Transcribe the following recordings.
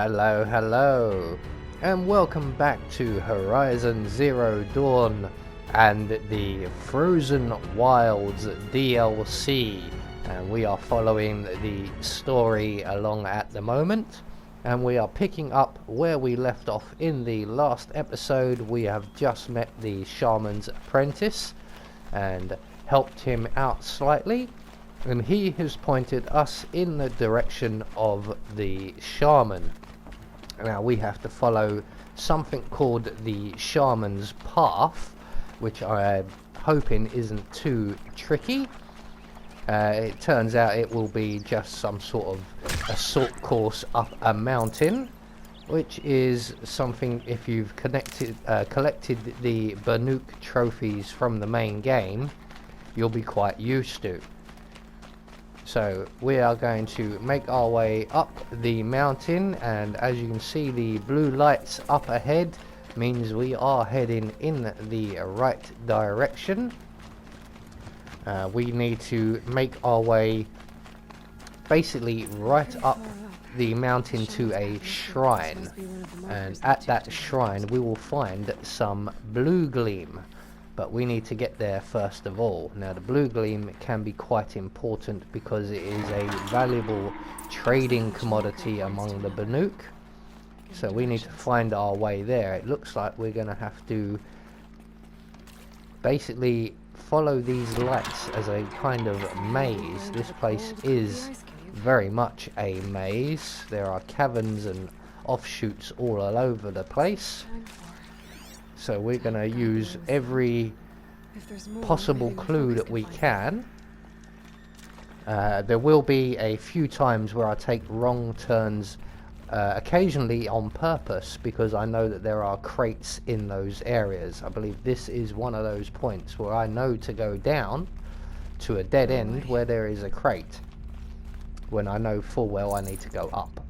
Hello, hello, and welcome back to Horizon Zero Dawn and the Frozen Wilds DLC. And we are following the story along at the moment, and we are picking up where we left off in the last episode. We have just met the shaman's apprentice and helped him out slightly, and he has pointed us in the direction of the shaman. Now we have to follow something called the shaman's path, which I'm hoping isn't too tricky. It turns out it will be just some sort of assault course up a mountain, which is something, if you've collected the Banuk trophies from the main game, you'll be quite used to. So we are going to make our way up the mountain, and as you can see, the blue lights up ahead means we are heading in the right direction. We need to make our way basically right up the mountain to a shrine, and at that shrine we will find some blue gleam. But we need to get there first of all. Now the blue gleam can be quite important because it is a valuable trading commodity among the Banuk. So we need to find our way there. It looks like we're going to have to basically follow these lights as a kind of maze. This place is very much a maze. There are caverns and offshoots all over the place. So we're going to use every possible clue that we can. There will be a few times where I take wrong turns, occasionally on purpose, because I know that there are crates in those areas. I believe this is one of those points where I know to go down to a dead end where there is a crate, when I know full well I need to go up.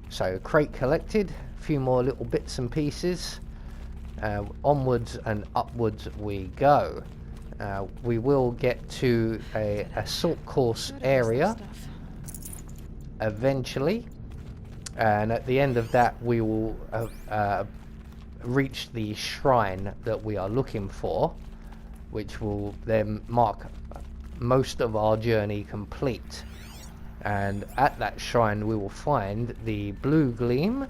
So crate collected. Few more little bits and pieces. Onwards and upwards we go. We will get to a assault course area eventually, and at the end of that we will reach the shrine that we are looking for, which will then mark most of our journey complete. And at that shrine we will find the blue gleam.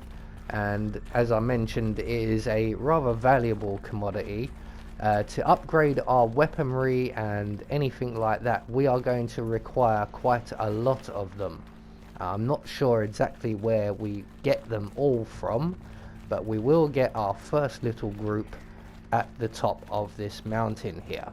And as I mentioned, it is a rather valuable commodity. To upgrade our weaponry and anything like that, we are going to require quite a lot of them. I'm not sure exactly where we get them all from, but we will get our first little group at the top of this mountain here.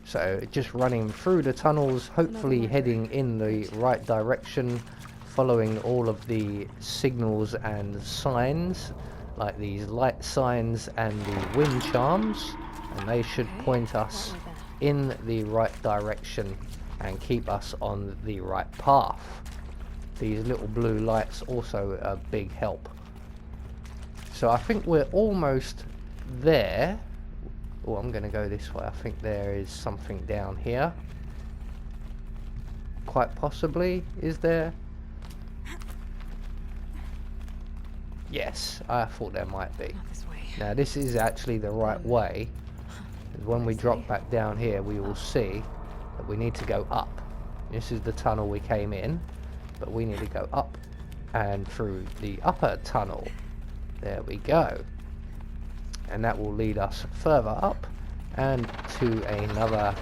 So just running through the tunnels, hopefully heading in the right direction, following all of the signals and signs, like these light signs and the wind charms, and they should point us in the right direction and keep us on the right path. These little blue lights also a big help. So I think we're almost there. Oh, I'm going to go this way. I think there is something down here. Quite possibly, is there? Yes, I thought there might be. Now this is actually the right way. When we drop back down here, we will see that we need to go up. This is the tunnel we came in, but we need to go up and through the upper tunnel. There we go. And that will lead us further up and to another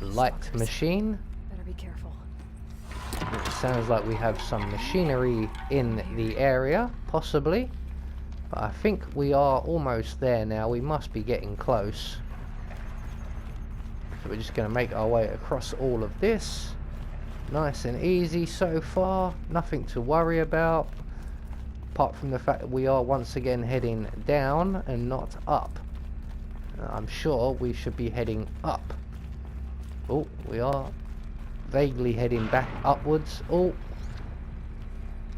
light machine. Better be careful. It sounds like we have some machinery in the area, possibly. But I think we are almost there now. We must be getting close. So we're just going to make our way across all of this. Nice and easy so far. Nothing to worry about. Apart from the fact that we are once again heading down and not up. I'm sure we should be heading up. Oh, we are vaguely heading back upwards. Oh,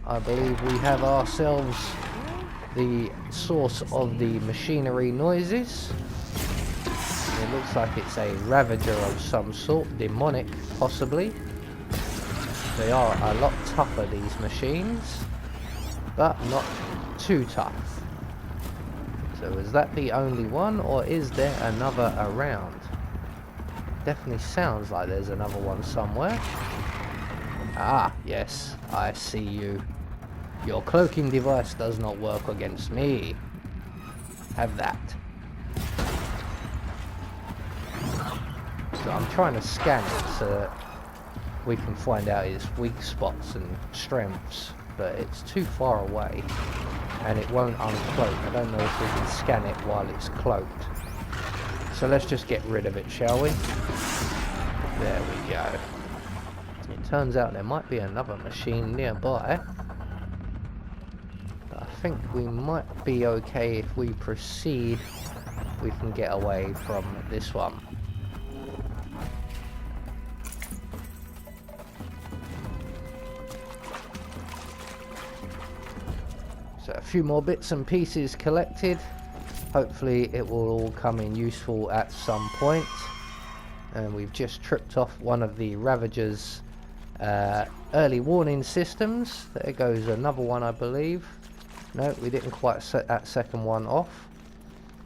I believe we have ourselves the source of the machinery noises. It looks like it's a ravager of some sort, demonic possibly. They are a lot tougher, these machines, but not too tough. So is that the only one, or is there another around? Definitely sounds like there's another one somewhere. Ah, yes, I see you. Your cloaking device does not work against me. Have that. So I'm trying to scan it so that we can find out its weak spots and strengths, but it's too far away and it won't uncloak. I don't know if we can scan it while it's cloaked. So let's just get rid of it, shall we? There we go. It turns out there might be another machine nearby. But I think we might be okay if we proceed. We can get away from this one. So a few more bits and pieces collected. Hopefully it will all come in useful at some point. And we've just tripped off one of the Ravager's early warning systems. There goes another one, I believe. No, we didn't quite set that second one off.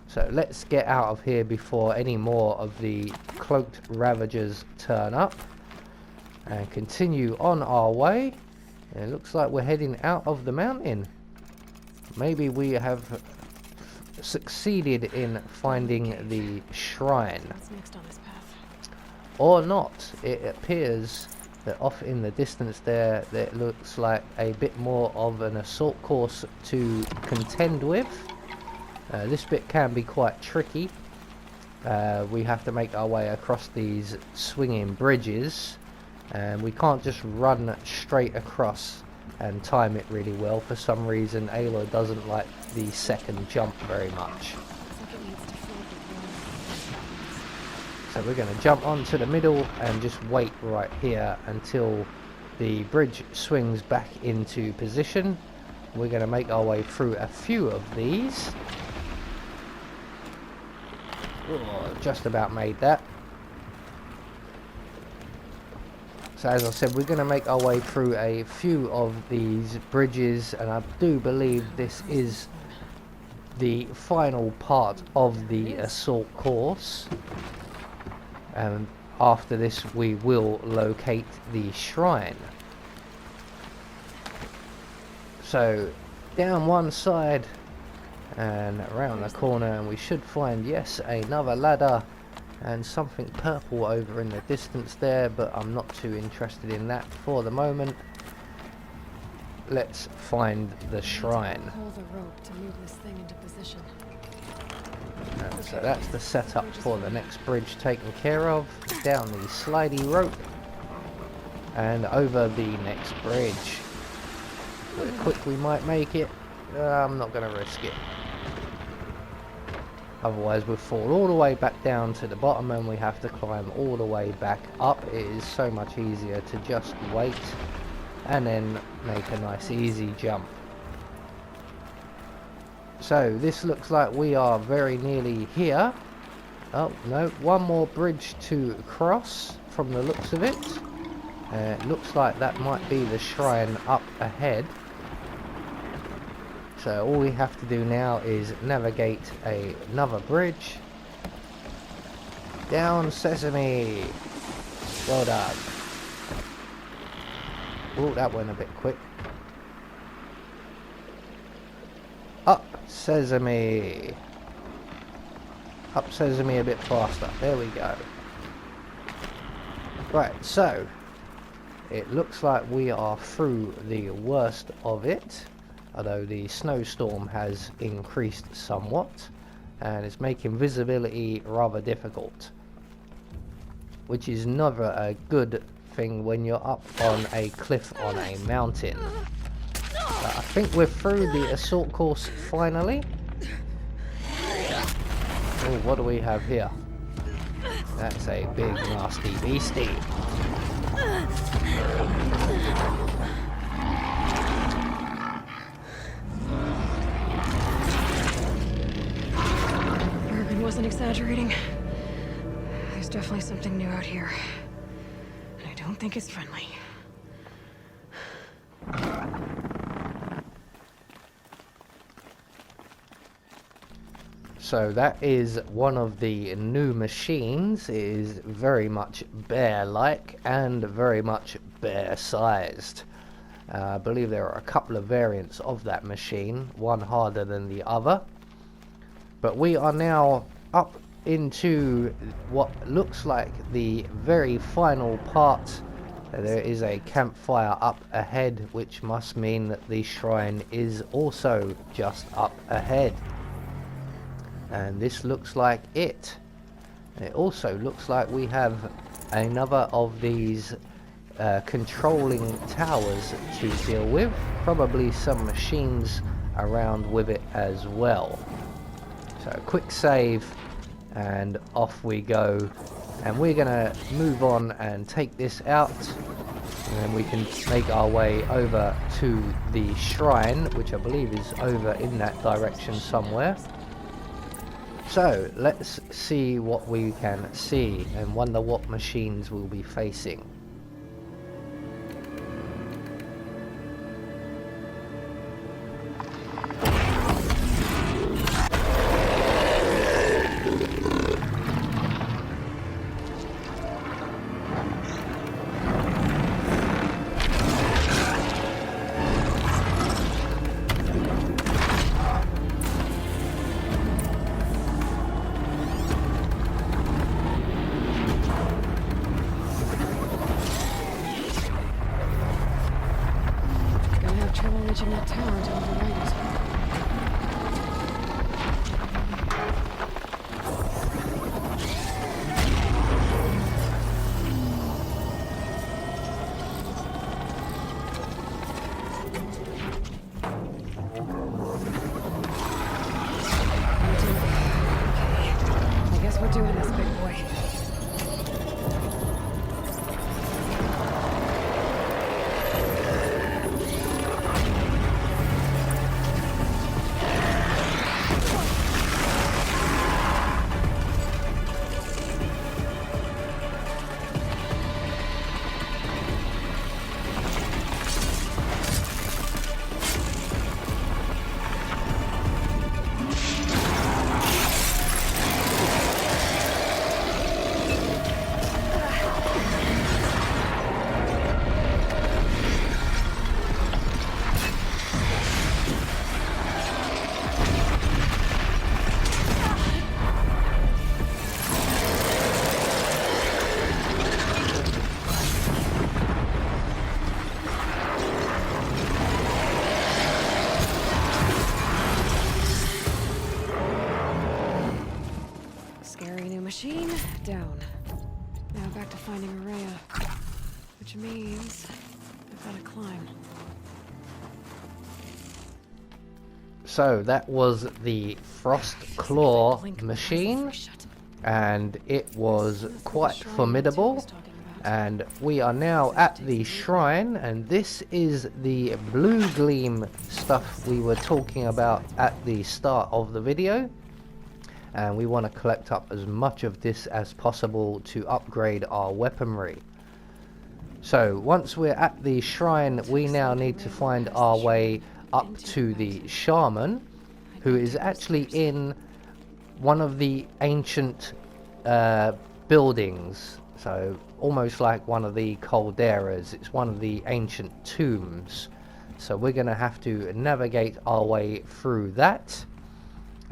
So let's get out of here before any more of the cloaked Ravagers turn up. And continue on our way. And it looks like we're heading out of the mountain. Maybe we have succeeded in finding the shrine. What's next on this path? Or not. It appears that off in the distance there, it looks like a bit more of an assault course to contend with. This bit can be quite tricky. We have to make our way across these swinging bridges, and we can't just run straight across and time it really well. For some reason Aloy doesn't like the second jump very much. So we're going to jump onto the middle and just wait right here until the bridge swings back into position. We're going to make our way through a few of these. Oh, just about made that. So as I said, we're going to make our way through a few of these bridges, and I do believe this is the final part of the assault course. And after this we will locate the shrine. So down one side and around the corner, and we should find, yes, another ladder and something purple over in the distance there, but I'm not too interested in that for the moment. Let's find the shrine. Hold the rope to move this thing into position. So that's the setup for the next bridge taken care of. Down the slidey rope and over the next bridge. How quick we might make it. I'm not going to risk it. Otherwise we'll fall all the way back down to the bottom and we have to climb all the way back up. It is so much easier to just wait and then make a nice easy jump. So this looks like we are very nearly here. Oh no, one more bridge to cross from the looks of it. It looks like that might be the shrine up ahead. So all we have to do now is navigate another bridge. Down Sesame! Well done. Oh, that went a bit quick. Up Sesame! Up Sesame a bit faster. There we go. Right, so it looks like we are through the worst of it. Although the snowstorm has increased somewhat and it's making visibility rather difficult, which is never a good thing when you're up on a cliff on a mountain. I think we're through the assault course finally. Oh, what do we have here? That's a big nasty beastie. I wasn't exaggerating. There's definitely something new out here. And I don't think it's friendly. So that is one of the new machines. It is very much bear-like and very much bear-sized. I believe there are a couple of variants of that machine, one harder than the other. But we are now up into what looks like the very final part. There is a campfire up ahead, which must mean that the shrine is also just up ahead. And this looks like it. It also looks like we have another of these controlling towers to deal with. Probably some machines around with it as well. So quick save and off we go. And we're going to move on and take this out. And then we can make our way over to the shrine, which I believe is over in that direction somewhere. So let's see what we can see and wonder what machines we'll be facing. Trouble reaching that tower to override it. I guess we're doing this, big boy. Machine down. Now back to finding Araya, which means I've got to climb. So that was the Frost Claw machine, and it was quite formidable. And we are now at the shrine, and this is the blue gleam stuff we were talking about at the start of the video. And we want to collect up as much of this as possible to upgrade our weaponry. So once we're at the shrine, we now need to find our way up to the shaman, who is actually in one of the ancient buildings. So almost like one of the calderas. It's one of the ancient tombs. So we're going to have to navigate our way through that.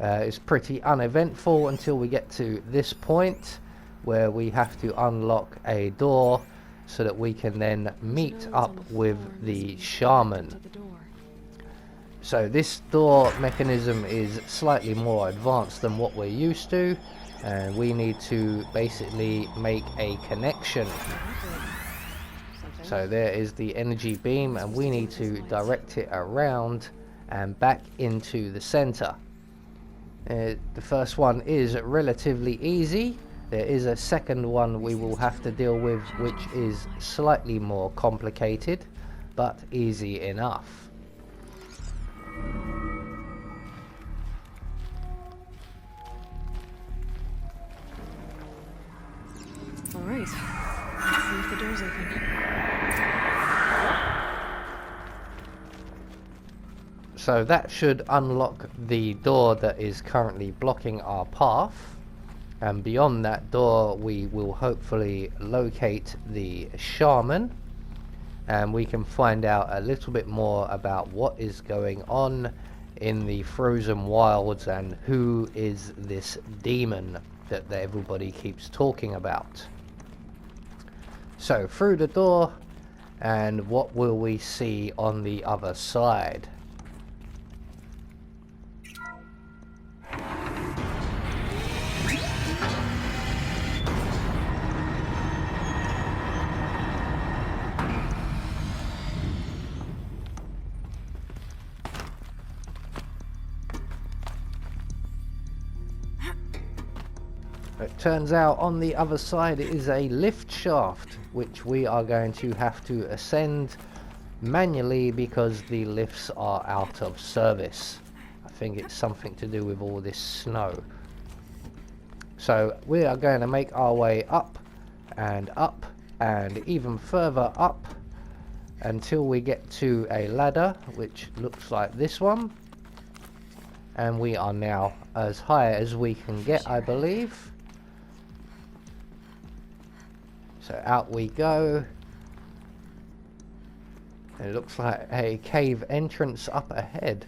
It's pretty uneventful until we get to this point where we have to unlock a door so that we can then meet up with the shaman. So this door mechanism is slightly more advanced than what we're used to, and we need to basically make a connection. So there is the energy beam, and we need to direct it around and back into the center. The first one is relatively easy. There is a second one we will have to deal with, which is slightly more complicated, but easy enough. Alright, let's see if the door's open. So that should unlock the door that is currently blocking our path, and beyond that door we will hopefully locate the shaman, and we can find out a little bit more about what is going on in the frozen wilds and who is this demon that everybody keeps talking about. So through the door, and what will we see on the other side? It turns out on the other side it is a lift shaft, which we are going to have to ascend manually because the lifts are out of service. I think it's something to do with all this snow. So we are going to make our way up and even further up until we get to a ladder which looks like this one, and we are now as high as we can get, I believe. So out we go. It looks like a cave entrance up ahead.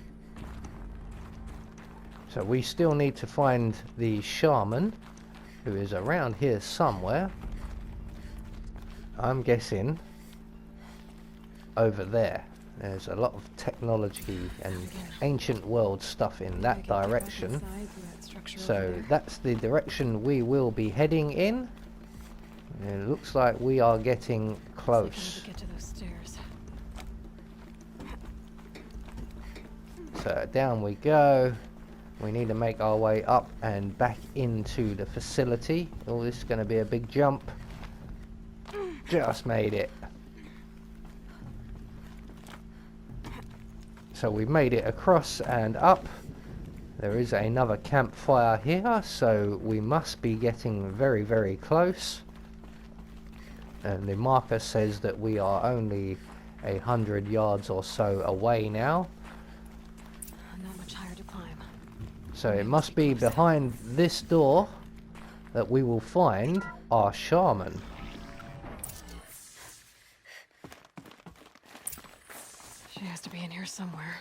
So we still need to find the shaman, who is around here somewhere. I'm guessing over there. There's a lot of technology and ancient world stuff in that direction. So that's the direction we will be heading in. It looks like we are getting close. So down we go. We need to make our way up and back into the facility. Oh, this is going to be a big jump. Just made it. So we've made it across and up. There is another campfire here, so we must be getting very, very close. And the marker says that we are only 100 yards or so away now. Not much higher to climb. So it must be behind this door that we will find our shaman. She has to be in here somewhere.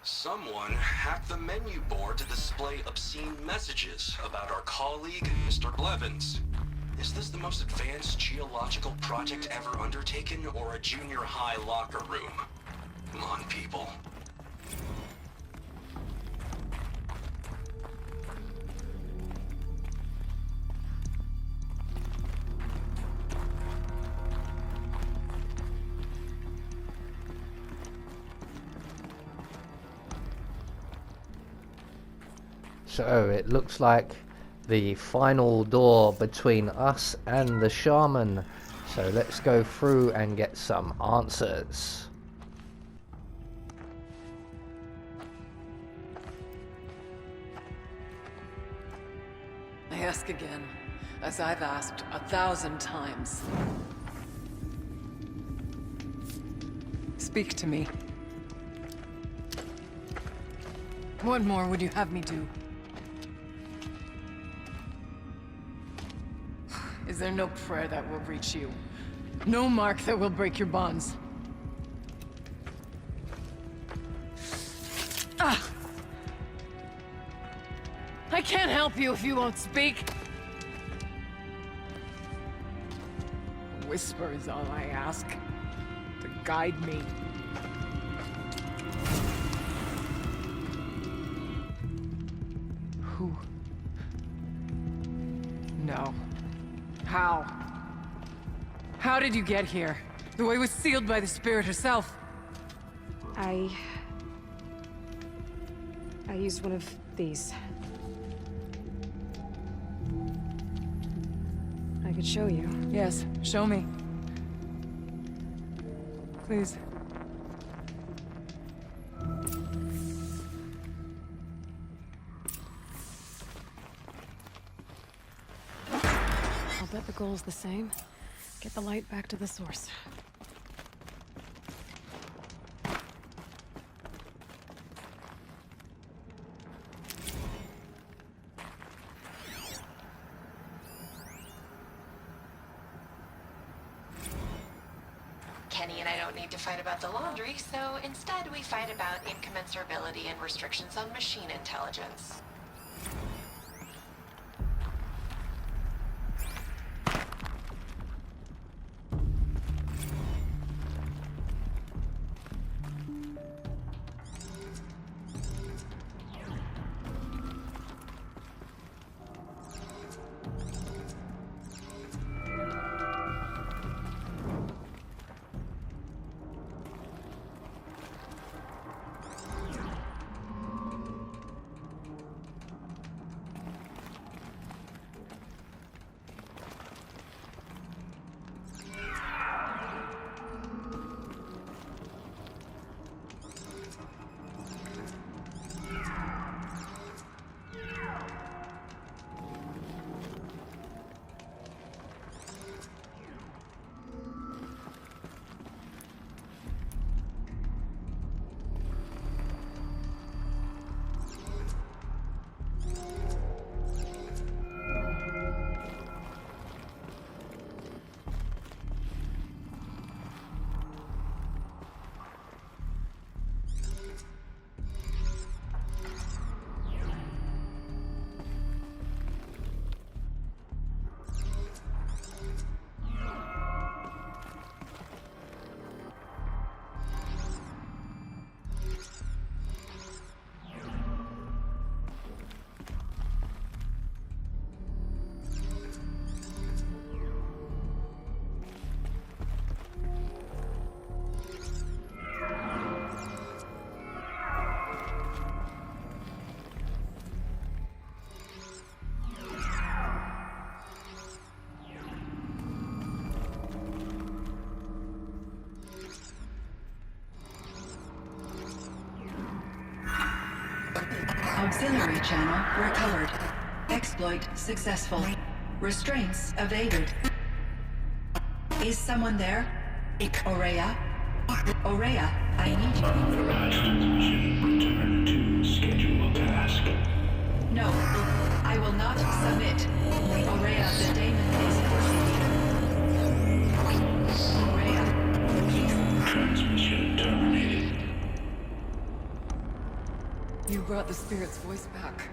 Someone hacked the menu board to display obscene messages about our colleague, Mr. Blevins. Is this the most advanced geological project ever undertaken, or a junior high locker room? Come on, people. So it looks like the final door between us and the shaman. So let's go through and get some answers. I ask again, as I've asked 1,000 times. Speak to me. What more would you have me do? Is there no prayer that will reach you? No mark that will break your bonds? Ah! I can't help you if you won't speak. A whisper is all I ask, to guide me. Who? No. How? How did you get here? The way was sealed by the spirit herself. I used one of these. I could show you. Yes, show me. I'll bet the goal's the same. Get the light back to the source. Kenny and I don't need to fight about the laundry, so instead we fight about incommensurability and restrictions on machine intelligence. Auxiliary channel recovered. Exploit successful. Restraints evaded. Is someone there? Aurea? Aurea, I need you. Authorized transmission. Return to schedule task. No, I will not submit. Aurea, the daemon is proceeding. Aurea. Transmission terminated. You brought the spirit's voice back.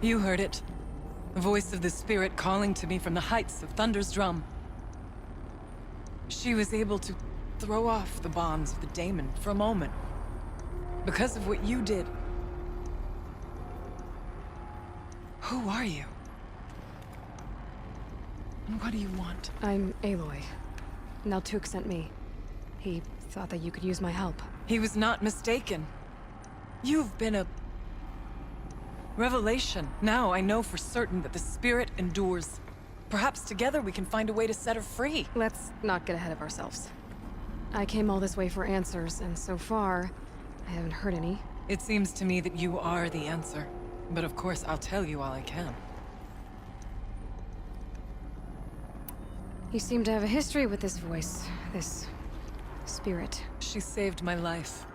You heard it. The voice of the spirit calling to me from the heights of Thunder's drum. She was able to throw off the bonds of the daemon for a moment. Because of what you did. Who are you? And what do you want? I'm Aloy. Naltuk sent me. He thought that you could use my help. He was not mistaken. You've been a revelation. Now I know for certain that the spirit endures. Perhaps together we can find a way to set her free. Let's not get ahead of ourselves. I came all this way for answers, and so far, I haven't heard any. It seems to me that you are the answer. But of course, I'll tell you all I can. You seem to have a history with this voice, this spirit. She saved my life.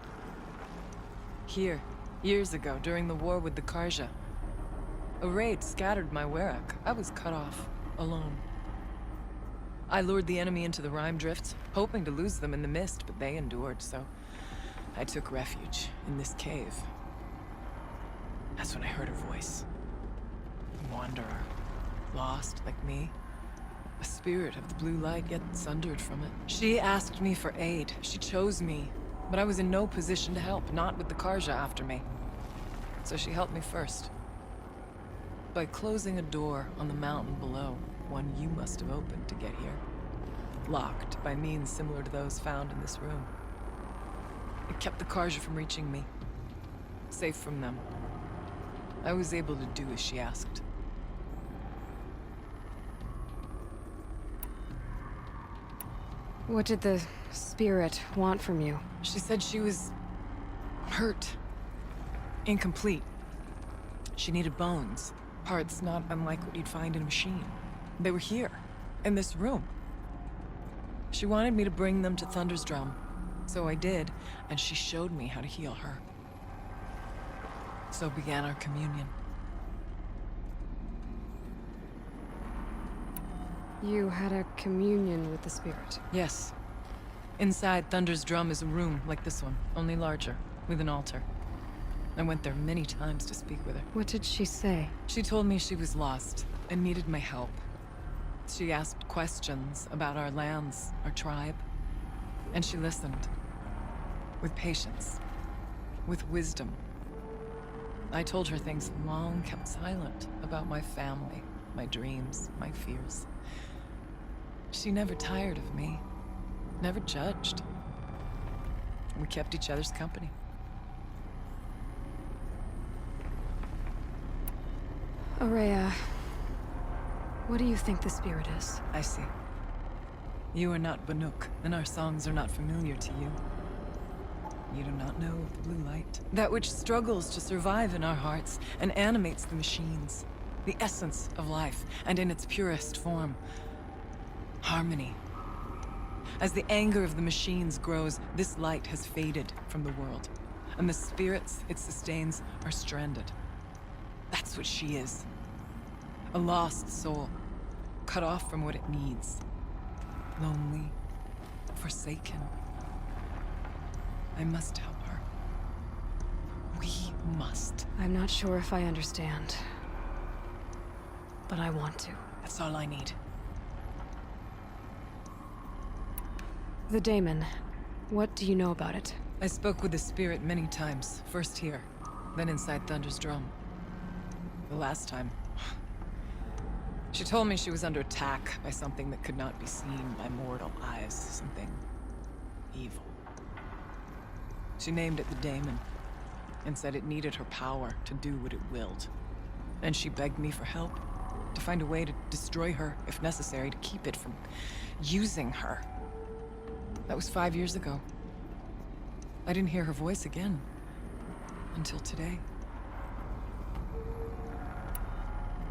Here, years ago, during the war with the Karja. A raid scattered my Werak. I was cut off, alone. I lured the enemy into the Rime Drifts, hoping to lose them in the mist, but they endured, so I took refuge in this cave. That's when I heard her voice. A wanderer, lost like me. A spirit of the blue light, yet sundered from it. She asked me for aid. She chose me. But I was in no position to help, not with the Karja after me. So she helped me first. By closing a door on the mountain below, one you must have opened to get here. Locked by means similar to those found in this room. It kept the Karja from reaching me. Safe from them. I was able to do as she asked. What did the spirit want from you? She said she was hurt. Incomplete. She needed bones. Parts not unlike what you'd find in a machine. They were here, in this room. She wanted me to bring them to Thunder's drum. So I did, and she showed me how to heal her. So began our communion. You had a communion with the spirit. Yes. Inside Thunder's drum is a room like this one, only larger, with an altar. I went there many times to speak with her. What did she say? She told me she was lost and needed my help. She asked questions about our lands, our tribe, and she listened. With patience. With wisdom. I told her things long kept silent about my family, my dreams, my fears. She never tired of me. Never judged. We kept each other's company. Aurea, what do you think the spirit is? I see. You are not Banuk, and our songs are not familiar to you. You do not know of the blue light. That which struggles to survive in our hearts and animates the machines. The essence of life, and in its purest form. Harmony. As the anger of the machines grows, this light has faded from the world. And the spirits it sustains are stranded. That's what she is. A lost soul. Cut off from what it needs. Lonely. Forsaken. I must help her. We must. I'm not sure if I understand. But I want to. That's all I need. The daemon. What do you know about it? I spoke with the spirit many times. First here, then inside Thunder's drum. The last time... She told me she was under attack by something that could not be seen by mortal eyes. Something... evil. She named it the daemon, and said it needed her power to do what it willed. And she begged me for help, to find a way to destroy her, if necessary, to keep it from using her. That was 5 years ago. I didn't hear her voice again, until today.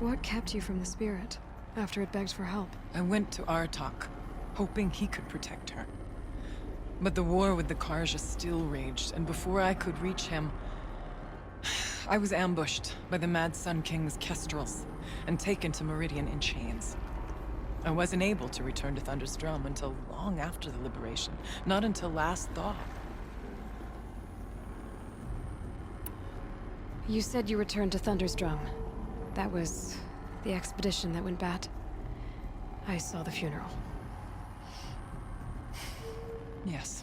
What kept you from the spirit, after it begged for help? I went to Artok, hoping he could protect her. But the war with the Karja still raged, and before I could reach him, I was ambushed by the Mad Sun King's kestrels, and taken to Meridian in chains. I wasn't able to return to Thunder's drum until long after the liberation, not until last thaw. You said you returned to Thunder's drum. That was the expedition that went bad. I saw the funeral. Yes.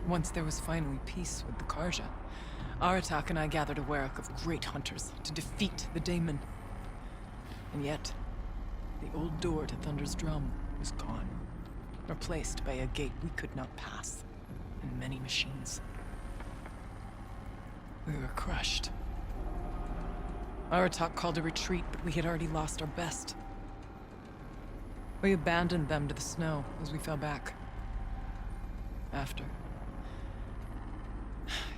Once there was finally peace with the Karja, Aratak and I gathered a Warwick of great hunters to defeat the daemon. And yet, the old door to Thunder's drum was gone, replaced by a gate we could not pass, and many machines. We were crushed. Aratak called a retreat, but we had already lost our best. We abandoned them to the snow as we fell back. After,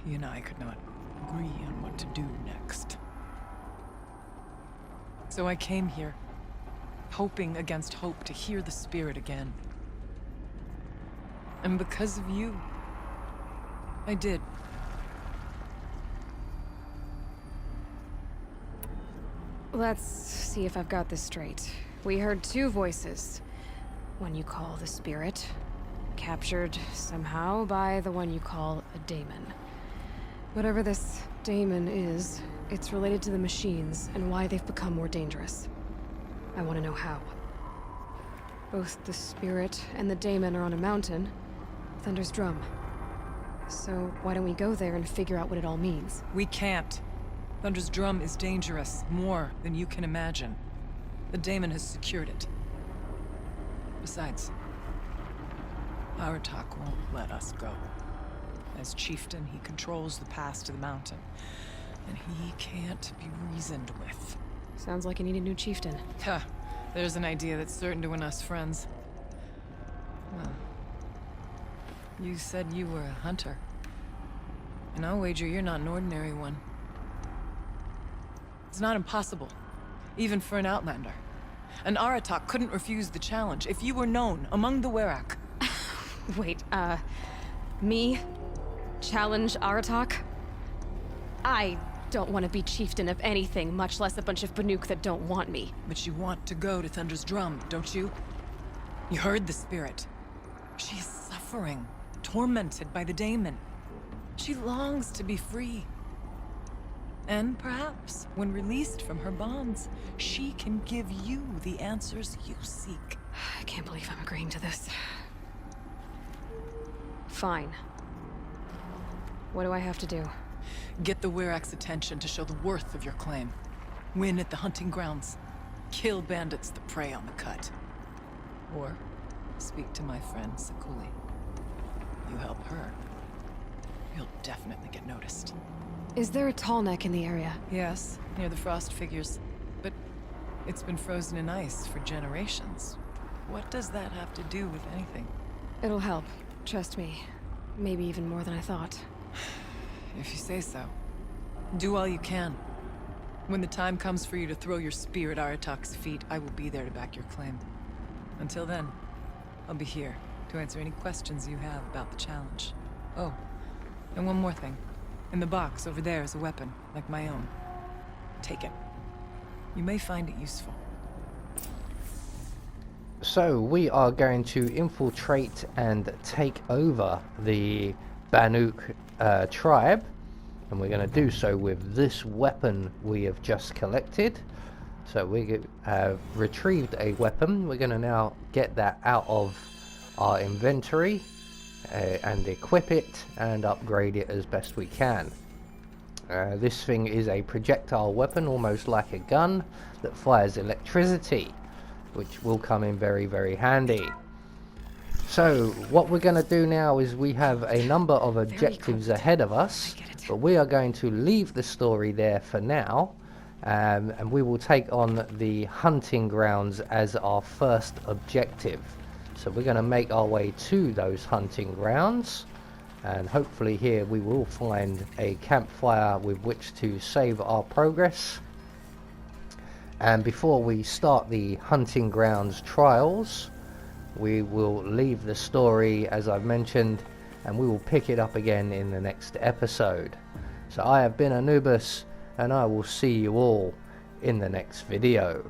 he and I could not agree on what to do next. So I came here, hoping against hope to hear the spirit again. And because of you, I did. Let's see if I've got this straight. We heard two voices. One you call the spirit, captured somehow by the one you call a daemon. Whatever this daemon is, it's related to the machines and why they've become more dangerous. I want to know how. Both the spirit and the daemon are on a mountain, Thunder's drum. So why don't we go there and figure out what it all means? We can't. Thunder's drum is dangerous, more than you can imagine. The daemon has secured it. Besides, Aratak won't let us go. As chieftain, he controls the pass to the mountain, and he can't be reasoned with. Sounds like you need a new chieftain. Ha! There's an idea that's certain to win us friends. Well, you said you were a hunter. And I'll wager you're not an ordinary one. It's not impossible, even for an Outlander. An Aratak couldn't refuse the challenge if you were known among the Werak. Wait, me? Challenge Aratak? I don't want to be chieftain of anything, much less a bunch of Banuk that don't want me. But you want to go to Thunder's Drum, don't you? You heard the spirit. She is suffering, tormented by the daemon. She longs to be free. And perhaps, when released from her bonds, she can give you the answers you seek. I can't believe I'm agreeing to this. Fine. What do I have to do? Get the Werak's attention to show the worth of your claim. Win at the hunting grounds. Kill bandits that prey on the cut. Or speak to my friend Sakuli. You help her, you'll definitely get noticed. Is there a tall neck in the area? Yes, near the frost figures. But it's been frozen in ice for generations. What does that have to do with anything? It'll help. Trust me. Maybe even more than I thought. If you say so. Do all you can. When the time comes for you to throw your spear at Aratak's feet, I will be there to back your claim. Until then, I'll be here to answer any questions you have about the challenge. Oh, and one more thing. In the box over there is a weapon, like my own. Take it. You may find it useful. So we are going to infiltrate and take over the Banuk tribe, and we're going to do so with this weapon we have just collected. So we have retrieved a weapon. We're going to now get that out of our inventory and equip it and upgrade it as best we can. This thing is a projectile weapon, almost like a gun, that fires electricity, which will come in very, very handy. So what we're going to do now is we have a number of objectives ahead of us, but we are going to leave the story there for now, and we will take on the hunting grounds as our first objective. So we're going to make our way to those hunting grounds, and hopefully here we will find a campfire with which to save our progress. And before we start the hunting grounds trials, we will leave the story as I've mentioned, and we will pick it up again in the next episode. So I have been Anubis, and I will see you all in the next video.